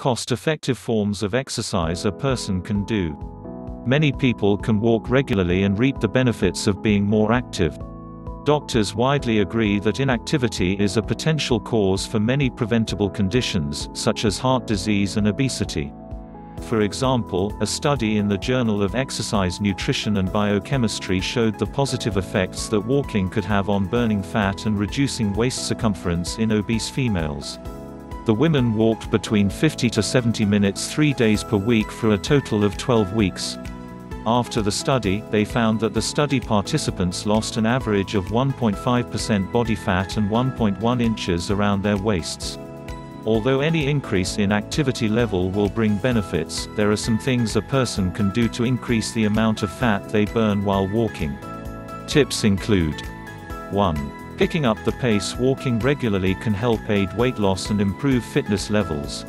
Cost-effective forms of exercise a person can do. Many people can walk regularly and reap the benefits of being more active. Doctors widely agree that inactivity is a potential cause for many preventable conditions, such as heart disease and obesity. For example, a study in the Journal of Exercise Nutrition and Biochemistry showed the positive effects that walking could have on burning fat and reducing waist circumference in obese females. The women walked between 50 to 70 minutes 3 days per week for a total of 12 weeks. After the study, they found that the study participants lost an average of 1.5% body fat and 1.1 inches around their waists. Although any increase in activity level will bring benefits, there are some things a person can do to increase the amount of fat they burn while walking. Tips include: 1. Picking up the pace. Walking regularly can help aid weight loss and improve fitness levels.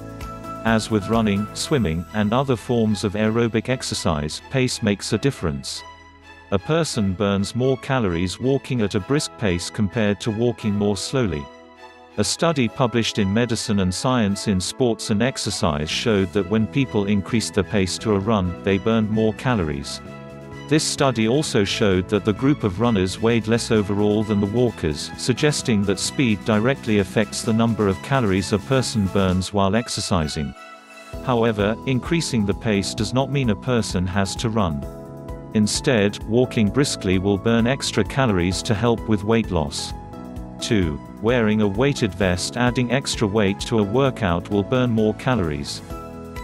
As with running, swimming, and other forms of aerobic exercise, pace makes a difference. A person burns more calories walking at a brisk pace compared to walking more slowly. A study published in Medicine and Science in Sports and Exercise showed that when people increased their pace to a run, they burned more calories. This study also showed that the group of runners weighed less overall than the walkers, suggesting that speed directly affects the number of calories a person burns while exercising. However, increasing the pace does not mean a person has to run. Instead, walking briskly will burn extra calories to help with weight loss. 2. Wearing a weighted vest. Adding extra weight to a workout will burn more calories.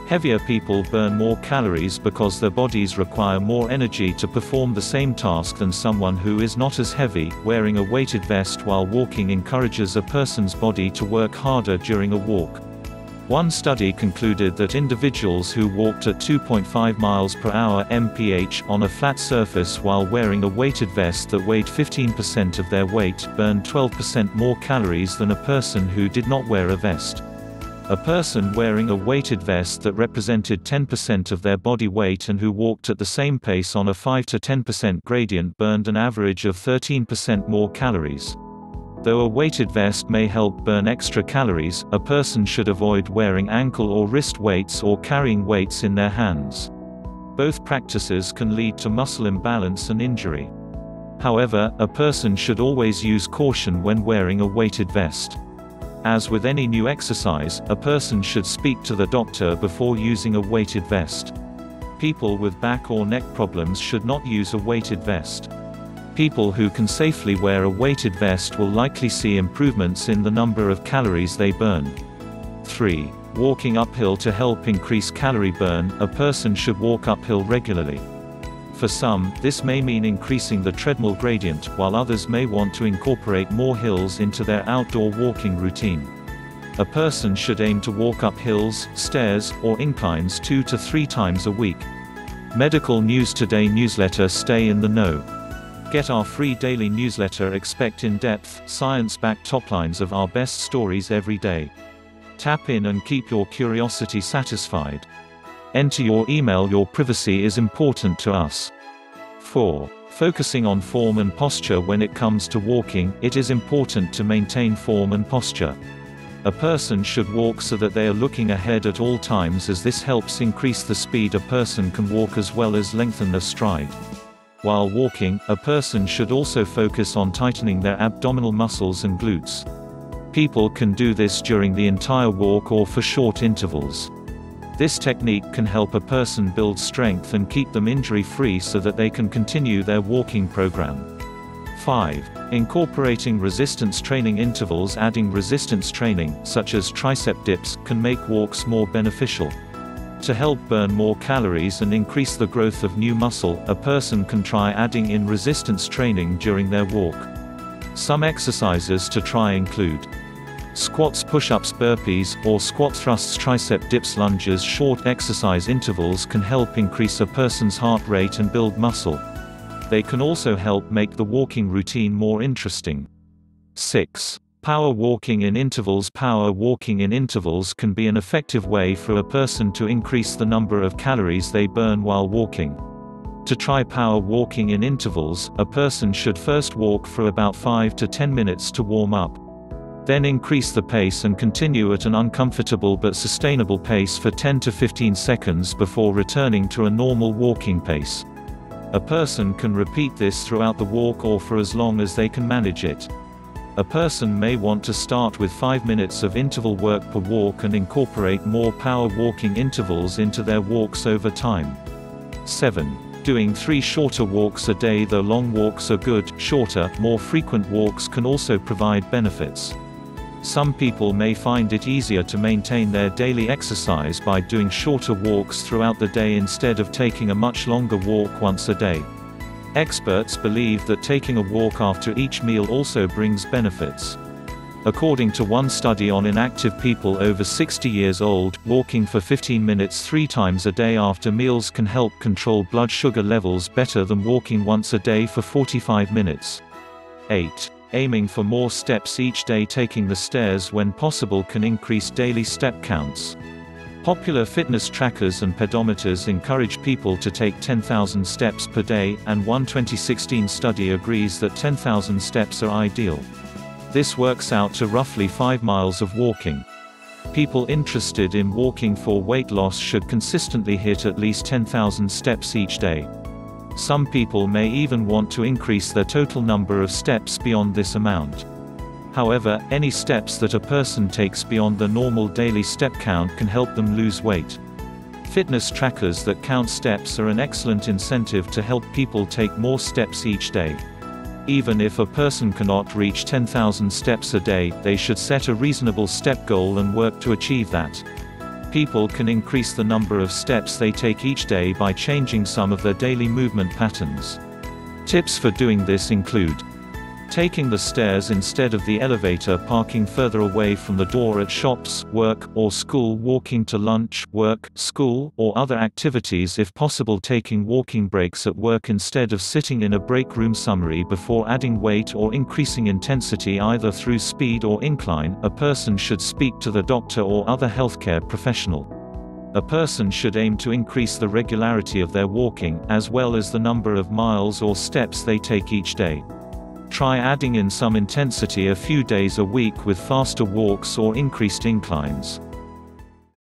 Heavier people burn more calories because their bodies require more energy to perform the same task than someone who is not as heavy. Wearing a weighted vest while walking encourages a person's body to work harder during a walk. One study concluded that individuals who walked at 2.5 miles per hour (mph) on a flat surface while wearing a weighted vest that weighed 15% of their weight burned 12% more calories than a person who did not wear a vest. A person wearing a weighted vest that represented 10% of their body weight and who walked at the same pace on a 5 to 10% gradient burned an average of 13% more calories. Though a weighted vest may help burn extra calories, a person should avoid wearing ankle or wrist weights or carrying weights in their hands. Both practices can lead to muscle imbalance and injury. However, a person should always use caution when wearing a weighted vest. As with any new exercise, a person should speak to the doctor before using a weighted vest. People with back or neck problems should not use a weighted vest. People who can safely wear a weighted vest will likely see improvements in the number of calories they burn. 3. Walking uphill. To help increase calorie burn, a person should walk uphill regularly. For some, this may mean increasing the treadmill gradient, while others may want to incorporate more hills into their outdoor walking routine. A person should aim to walk up hills, stairs, or inclines 2 to 3 times a week. Medical News Today newsletter. Stay in the know. Get our free daily newsletter. Expect in-depth, science-backed toplines of our best stories every day. Tap in and keep your curiosity satisfied. Enter your email. Your privacy is important to us. 4. Focusing on form and posture. When it comes to walking, it is important to maintain form and posture. A person should walk so that they are looking ahead at all times, as this helps increase the speed a person can walk as well as lengthen their stride. While walking, a person should also focus on tightening their abdominal muscles and glutes. People can do this during the entire walk or for short intervals. This technique can help a person build strength and keep them injury-free so that they can continue their walking program. 5. Incorporating resistance training intervals. Adding resistance training, such as tricep dips, can make walks more beneficial. To help burn more calories and increase the growth of new muscle, a person can try adding in resistance training during their walk. Some exercises to try include squats, push-ups, burpees, or squat thrusts, tricep dips, lunges. Short exercise intervals can help increase a person's heart rate and build muscle. They can also help make the walking routine more interesting. 6. Power walking in intervals. Power walking in intervals can be an effective way for a person to increase the number of calories they burn while walking. To try power walking in intervals, a person should first walk for about 5 to 10 minutes to warm up. Then increase the pace and continue at an uncomfortable but sustainable pace for 10 to 15 seconds before returning to a normal walking pace. A person can repeat this throughout the walk or for as long as they can manage it. A person may want to start with 5 minutes of interval work per walk and incorporate more power walking intervals into their walks over time. 7. Doing 3 shorter walks a day. Though long walks are good, shorter, more frequent walks can also provide benefits. Some people may find it easier to maintain their daily exercise by doing shorter walks throughout the day instead of taking a much longer walk once a day. Experts believe that taking a walk after each meal also brings benefits. According to one study on inactive people over 60 years old, walking for 15 minutes 3 times a day after meals can help control blood sugar levels better than walking once a day for 45 minutes. 8. Aiming for more steps each day. Taking the stairs when possible can increase daily step counts. Popular fitness trackers and pedometers encourage people to take 10,000 steps per day, and one 2016 study agrees that 10,000 steps are ideal. This works out to roughly 5 miles of walking. People interested in walking for weight loss should consistently hit at least 10,000 steps each day. Some people may even want to increase their total number of steps beyond this amount. However, any steps that a person takes beyond the normal daily step count can help them lose weight. Fitness trackers that count steps are an excellent incentive to help people take more steps each day. Even if a person cannot reach 10,000 steps a day, they should set a reasonable step goal and work to achieve that. People can increase the number of steps they take each day by changing some of their daily movement patterns. Tips for doing this include taking the stairs instead of the elevator, parking further away from the door at shops, work, or school, walking to lunch, work, school, or other activities if possible, taking walking breaks at work instead of sitting in a break room. Summary: before adding weight or increasing intensity either through speed or incline, a person should speak to the doctor or other healthcare professional. A person should aim to increase the regularity of their walking, as well as the number of miles or steps they take each day. Try adding in some intensity a few days a week with faster walks or increased inclines.